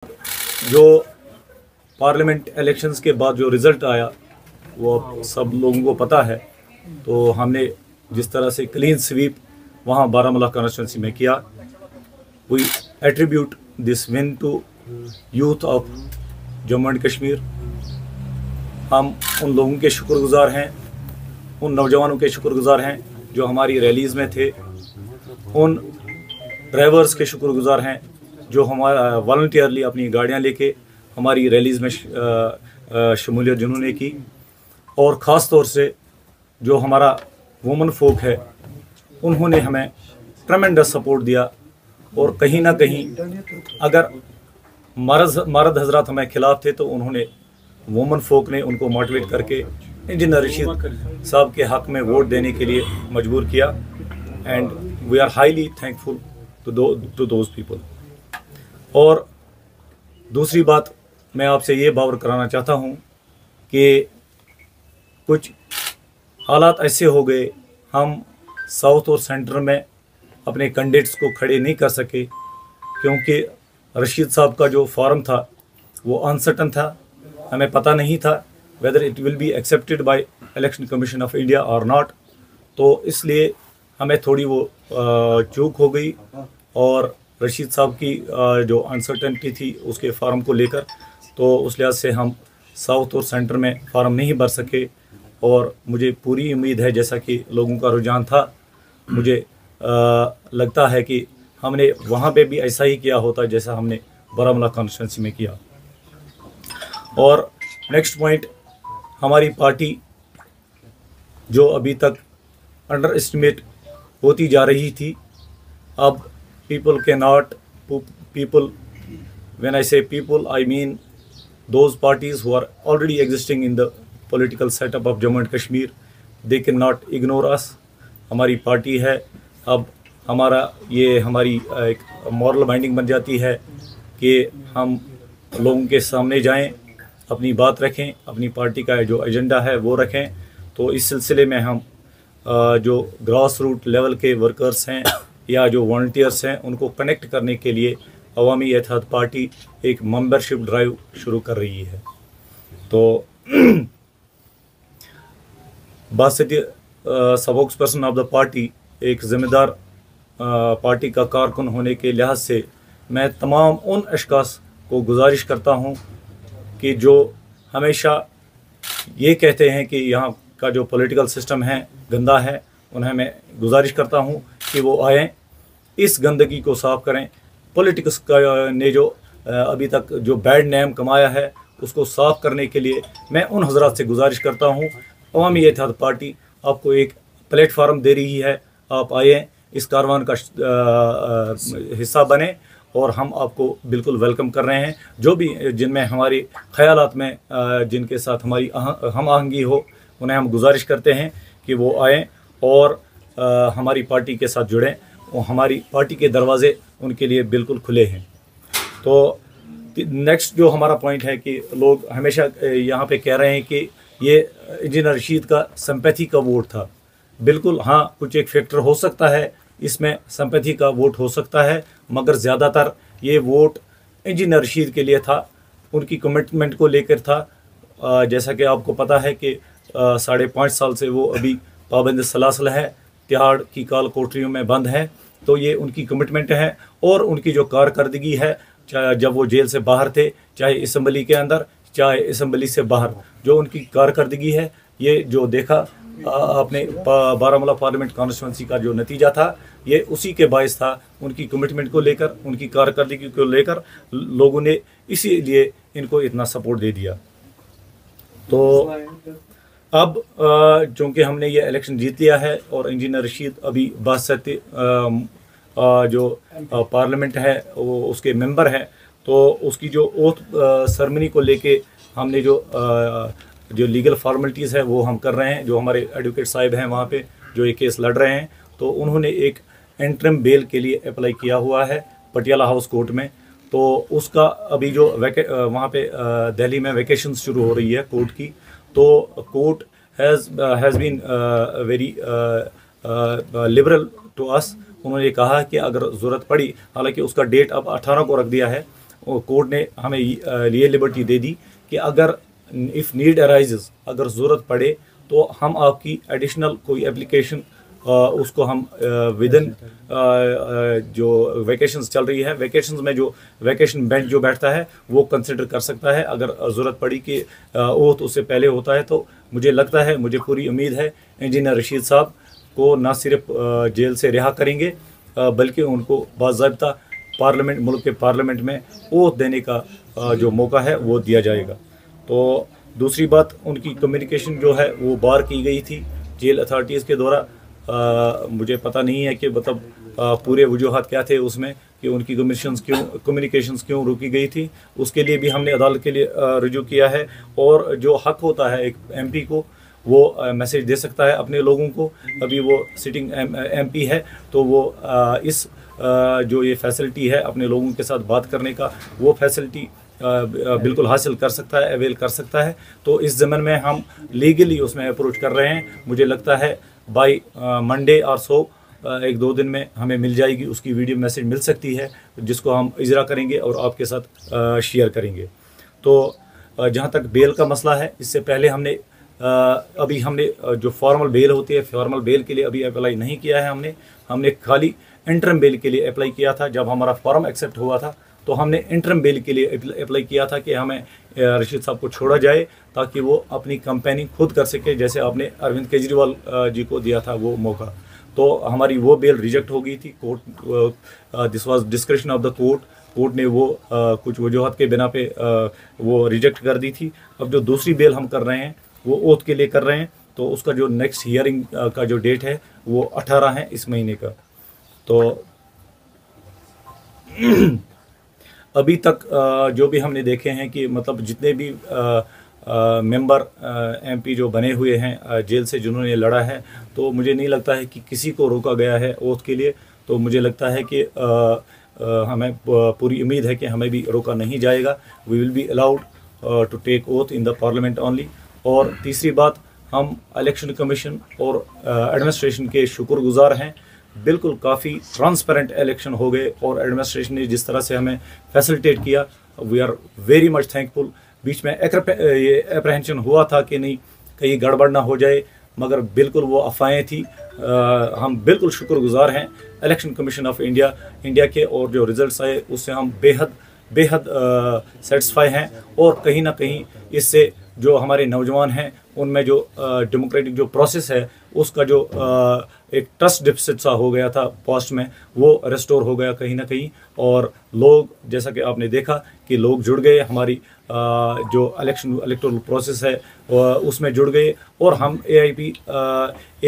जो parliament elections के बाद जो रिज़ल्ट आया वो सब लोगों को पता है। तो हमने जिस तरह से क्लीन स्वीप वहाँ बारामूला कॉन्स्टिट्यूंसी में किया, we attribute this win to youth of Jammu and Kashmir. हम उन लोगों के शुक्रगुजार हैं, उन नौजवानों के शुक्रगुजार हैं जो हमारी रैलीज़ में थे, उन ड्राइवर्स के शुक्रगुजार हैं जो हमारा वॉलंटियरली अपनी गाड़ियां लेके हमारी रैलीज़ में शमूलियत जिन्होंने की, और ख़ास तौर से जो हमारा वुमन फोक है उन्होंने हमें ट्रेमेंडस सपोर्ट दिया। और कहीं ना कहीं अगर मर्द हजरात हमें खिलाफ थे तो उन्होंने वुमन फोक ने उनको मोटिवेट करके इंजीनियर रशीद साहब के हक़ में वोट देने के लिए मजबूर किया। And we are highly thankful to those people. और दूसरी बात मैं आपसे ये बावर कराना चाहता हूँ कि कुछ हालात ऐसे हो गए, हम साउथ और सेंटर में अपने कैंडिडेट्स को खड़े नहीं कर सके क्योंकि रशीद साहब का जो फॉर्म था वो अनसर्टन था। हमें पता नहीं था whether it will be accepted by election commission of India और नॉट। तो इसलिए हमें थोड़ी वो चूक हो गई और रशीद साहब की जो अनसर्टेनिटी थी उसके फार्म को लेकर, तो उस लिहाज से हम साउथ और सेंटर में फार्म नहीं भर सके। और मुझे पूरी उम्मीद है, जैसा कि लोगों का रुझान था, मुझे लगता है कि हमने वहाँ पे भी ऐसा ही किया होता जैसा हमने बारामूला कॉन्स्टिट्यूंसी में किया। और नेक्स्ट पॉइंट, हमारी पार्टी जो अभी तक अंडर एस्टिमेट होती जा रही थी, अब people cannot, people, when I say people, I mean those parties who are already existing in the political setup of Jammu and Kashmir, they cannot ignore us। हमारी पार्टी है, अब हमारी एक मॉरल बाइंडिंग बन जाती है कि हम लोगों के सामने जाएं, अपनी बात रखें, अपनी पार्टी का जो एजेंडा है वो रखें। तो इस सिलसिले में हम जो ग्रास रूट लेवल के वर्कर्स हैं या जो वॉलंटियर्स हैं उनको कनेक्ट करने के लिए अवामी इत्तेहाद पार्टी एक मेंबरशिप ड्राइव शुरू कर रही है। तो बासिटी spokesperson of the party, एक ज़िम्मेदार पार्टी का कारकुन होने के लिहाज से मैं तमाम उन अशखास को गुजारिश करता हूं कि जो हमेशा ये कहते हैं कि यहाँ का जो पॉलिटिकल सिस्टम है गंदा है, उन्हें मैं गुजारिश करता हूं कि वो आएँ, इस गंदगी को साफ़ करें। पॉलिटिक्स का ने जो अभी तक जो बैड नेम कमाया है उसको साफ़ करने के लिए मैं उन हजरात से गुजारिश करता हूँ, अवामी इत्तेहाद पार्टी आपको एक प्लेटफार्म दे रही है, आप आएँ, इस कारवान का हिस्सा बने और हम आपको बिल्कुल वेलकम कर रहे हैं। जो भी जिनमें हमारी ख़यालात में जिनके साथ हमारी हम आहंगी हो, उन्हें हम गुजारिश करते हैं कि वो आएँ और हमारी पार्टी के साथ जुड़ें। और हमारी पार्टी के दरवाज़े उनके लिए बिल्कुल खुले हैं। तो नेक्स्ट जो हमारा पॉइंट है कि लोग हमेशा यहाँ पे कह रहे हैं कि ये इंजीनियर रशीद का सिंपैथी का वोट था। बिल्कुल हाँ, कुछ एक फैक्टर हो सकता है, इसमें सिंपैथी का वोट हो सकता है, मगर ज़्यादातर ये वोट इंजीनियर रशीद के लिए था, उनकी कमिटमेंट को लेकर था। जैसा कि आपको पता है कि 5.5 साल से वो अभी पाबंद सलासल है, तिहाड़ की काल कोठरियों में बंद है। तो ये उनकी कमिटमेंट है और उनकी जो कारकर्दगी है, चाहे जब वो जेल से बाहर थे, चाहे असम्बली के अंदर, चाहे असम्बली से बाहर, जो उनकी कारकर्दगी है, ये जो देखा आपने बारामूला पार्लियामेंट कॉन्स्टिट्यूंसी का जो नतीजा था, ये उसी के बायस था। उनकी कमिटमेंट को लेकर, उनकी कारकर्दगी को लेकर लोगों ने इसीलिए इनको इतना सपोर्ट दे दिया। तो अब चूँकि हमने ये इलेक्शन जीत लिया है और इंजीनियर रशीद अभी बासती जो पार्लियामेंट है वो उसके मेंबर हैं, तो उसकी जो ओथ सेरेमनी को लेके हमने जो लीगल फॉर्मेलिटीज़ है वो हम कर रहे हैं। जो हमारे एडवोकेट साहब हैं वहाँ पे जो ये केस लड़ रहे हैं, तो उन्होंने एक इंटरिम बेल के लिए अप्लाई किया हुआ है पटियाला हाउस कोर्ट में। तो उसका अभी जो वहाँ पे दिल्ली में वैकेशन शुरू हो रही है कोर्ट की, तो court has been very liberal to us. उन्होंने कहा कि अगर ज़रूरत पड़ी, हालांकि उसका डेट अब 18 को रख दिया है, कोर्ट ने हमें ये लिबर्टी दे दी कि अगर इफ़ नीड अराइजेस, अगर ज़रूरत पड़े तो हम आपकी एडिशनल कोई एप्लीकेशन उसको हम विदिन जो वैकेशंस चल रही है, वैकेशंस में जो वैकेशन बेंच जो बैठता है वो कंसिडर कर सकता है। अगर ज़रूरत पड़ी कि ओथ उससे पहले होता है तो मुझे लगता है, मुझे पूरी उम्मीद है इंजीनियर रशीद साहब को न सिर्फ जेल से रिहा करेंगे बल्कि उनको बाज़ाब्ता पार्लियामेंट, मुल्क के पार्लियामेंट में ओथ देने का जो मौका है वो दिया जाएगा। तो दूसरी बात, उनकी कम्युनिकेशन जो है वो बार की गई थी जेल अथॉरिटीज़ के द्वारा। मुझे पता नहीं है कि मतलब पूरे वजूहात क्या थे उसमें कि उनकी कम्युनिकेशंस क्यों रोकी गई थी। उसके लिए भी हमने अदालत के लिए रुजू किया है। और जो हक होता है एक एमपी को, वो मैसेज दे सकता है अपने लोगों को। अभी वो सिटिंग एमपी है तो वो इस जो ये फैसिलिटी है अपने लोगों के साथ बात करने का, वो फैसिलिटी बिल्कुल हासिल कर सकता है, अवेल कर सकता है। तो इस ज़मन में हम लीगली उसमें अप्रोच कर रहे हैं। मुझे लगता है बाई मंडे और सो 1-2 दिन में हमें मिल जाएगी, उसकी वीडियो मैसेज मिल सकती है जिसको हम इजरा करेंगे और आपके साथ शेयर करेंगे। तो जहाँ तक बेल का मसला है, इससे पहले हमने जो फॉर्मल बेल होती है, फॉर्मल बेल के लिए अभी अप्लाई नहीं किया है। हमने खाली इंटरम बेल के लिए अप्लाई किया था। जब हमारा फॉर्म एक्सेप्ट हुआ था तो हमने इंटरम बेल के लिए अप्लाई किया था कि हमें रशीद साहब को छोड़ा जाए ताकि वो अपनी कंपेनिंग खुद कर सके, जैसे आपने अरविंद केजरीवाल जी को दिया था वो मौका। तो हमारी वो बेल रिजेक्ट हो गई थी। Court, this was description of the court. Court ने वो कुछ वजूहत के बिना पे वो रिजेक्ट कर दी थी। अब जो दूसरी बेल हम कर रहे हैं वो ओथ के लिए कर रहे हैं। तो उसका जो नेक्स्ट हियरिंग का जो डेट है वो 18 है इस महीने का। तो अभी तक जो भी हमने देखे हैं कि मतलब जितने भी मेंबर एमपी जो बने हुए हैं जेल से जिन्होंने लड़ा है, तो मुझे नहीं लगता है कि किसी को रोका गया है ओथ के लिए। तो मुझे लगता है कि हमें पूरी उम्मीद है कि हमें भी रोका नहीं जाएगा। We will be allowed to take oath in the parliament only. और तीसरी बात, हम इलेक्शन कमीशन और एडमिनिस्ट्रेशन के शुक्रगुजार हैं। बिल्कुल काफ़ी ट्रांसपेरेंट इलेक्शन हो गए और एडमिनिस्ट्रेशन ने जिस तरह से हमें फैसिलिटेट किया, we are very much thankful. बीच में ये अप्रहेंशन हुआ था कि नहीं कहीं गड़बड़ ना हो जाए, मगर बिल्कुल वो अफवाहें थी। हम बिल्कुल शुक्रगुजार हैं इलेक्शन कमीशन ऑफ इंडिया के, और जो रिजल्ट्स आए उससे हम बेहद सेटिस्फाई हैं। और कहीं ना कहीं इससे जो हमारे नौजवान हैं उनमें जो डेमोक्रेटिक जो प्रोसेस है उसका जो एक ट्रस्ट डिफिसिट सा हो गया था पास्ट में, वो रेस्टोर हो गया कहीं ना कहीं। और लोग, जैसा कि आपने देखा कि लोग जुड़ गए, हमारी जो इलेक्टोरल प्रोसेस है उसमें जुड़ गए। और हम एआईपी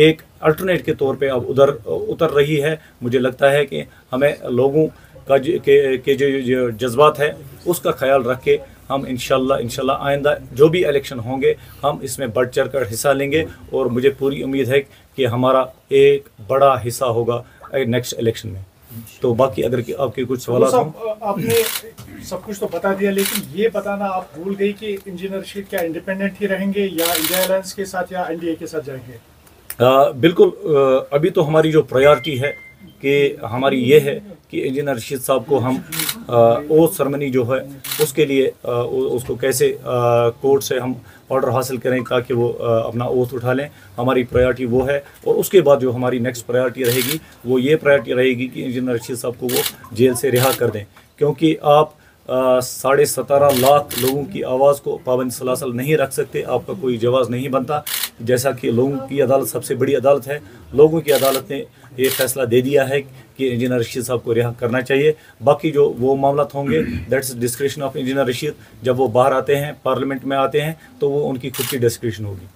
एक अल्टरनेट के तौर पे अब उतर रही है। मुझे लगता है कि हमें लोगों का के जो जज्बात है उसका ख्याल रख के हम इंशाल्लाह आइंदा जो भी इलेक्शन होंगे हम इसमें बढ़ चढ़ कर हिस्सा लेंगे। और मुझे पूरी उम्मीद है कि हमारा एक बड़ा हिस्सा होगा नेक्स्ट इलेक्शन में। तो बाकी अगर आपके कुछ सवाल हो। आपने सब कुछ तो बता दिया, लेकिन ये बताना आप भूल गई कि इंजीनियर रशीद क्या इंडिपेंडेंट ही रहेंगे या इंडिया अलायंस के साथ या एनडीए के साथ जाएंगे? बिल्कुल, अभी तो हमारी जो प्रायोरिटी है कि हमारी ये है कि इंजीनियर रशीद साहब को हम ओथ सेरेमनी जो है उसके लिए उसको कैसे कोर्ट से हम ऑर्डर हासिल करें ताकि वो अपना ओथ उठा लें। हमारी प्रायोरिटी वो है। और उसके बाद जो हमारी नेक्स्ट प्रायोरिटी रहेगी वो ये प्रायोरिटी रहेगी कि इंजीनियर रशीद साहब को वो जेल से रिहा कर दें, क्योंकि आप 17.5 लाख लोगों की आवाज़ को पाबंद सलासल नहीं रख सकते। आपका कोई जवाब नहीं बनता। जैसा कि लोगों की अदालत सबसे बड़ी अदालत है, लोगों की अदालत ने ये फैसला दे दिया है कि इंजीनियर रशीद साहब को रिहा करना चाहिए। बाकी जो वो मामला होंगे that's description of engineer Rashid. जब वो बाहर आते हैं, पार्लियामेंट में आते हैं, तो वो उनकी खुद की डिस्क्रिप्शन होगी।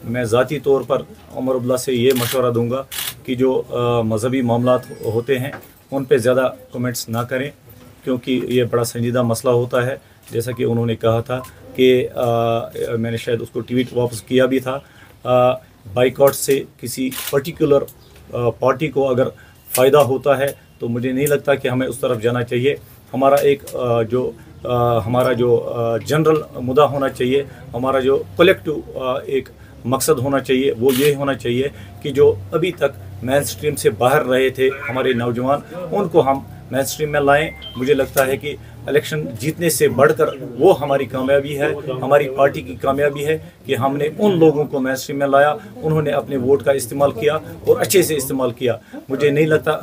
मैं ज़ाती तौर पर उमर अब्दुल्ला से ये मशवरा दूंगा कि जो मजहबी मामलात होते हैं उन पे ज़्यादा कमेंट्स ना करें, क्योंकि ये बड़ा संजीदा मसला होता है। जैसा कि उन्होंने कहा था कि मैंने शायद उसको ट्वीट वापस किया भी था, बाइकआउट से किसी पर्टिकुलर पार्टी को अगर फ़ायदा होता है तो मुझे नहीं लगता कि हमें उस तरफ जाना चाहिए। हमारा हमारा जो जनरल मुद्दा होना चाहिए, हमारा जो कलेक्टिव एक मकसद होना चाहिए, वो ये होना चाहिए कि जो अभी तक मेन स्ट्रीम से बाहर रहे थे हमारे नौजवान, उनको हम मेन स्ट्रीम में लाएं। मुझे लगता है कि इलेक्शन जीतने से बढ़कर वो हमारी कामयाबी है, हमारी पार्टी की कामयाबी है कि हमने उन लोगों को मेन स्ट्रीम में लाया, उन्होंने अपने वोट का इस्तेमाल किया और अच्छे से इस्तेमाल किया। मुझे नहीं लगता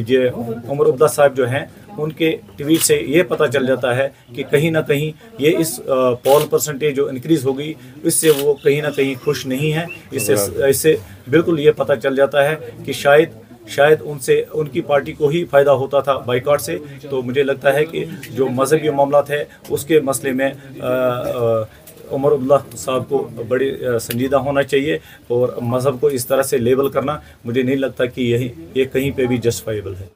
ये उमर अब्दुल्ला साहब जो हैं, उनके ट्वीट से ये पता चल जाता है कि कहीं ना कहीं ये इस पोल परसेंटेज जो इंक्रीज़ हो गई, इससे वो कहीं ना कहीं खुश नहीं है। इससे बिल्कुल ये पता चल जाता है कि शायद उनसे, उनकी पार्टी को ही फ़ायदा होता था बाइकआउट से। तो मुझे लगता है कि जो मजहबी मामलात है उसके मसले में उमर अब्दुल्ला साहब को बड़े संजीदा होना चाहिए, और मज़हब को इस तरह से लेबल करना मुझे नहीं लगता कि ये कहीं पे भी जस्टिफाइबल है।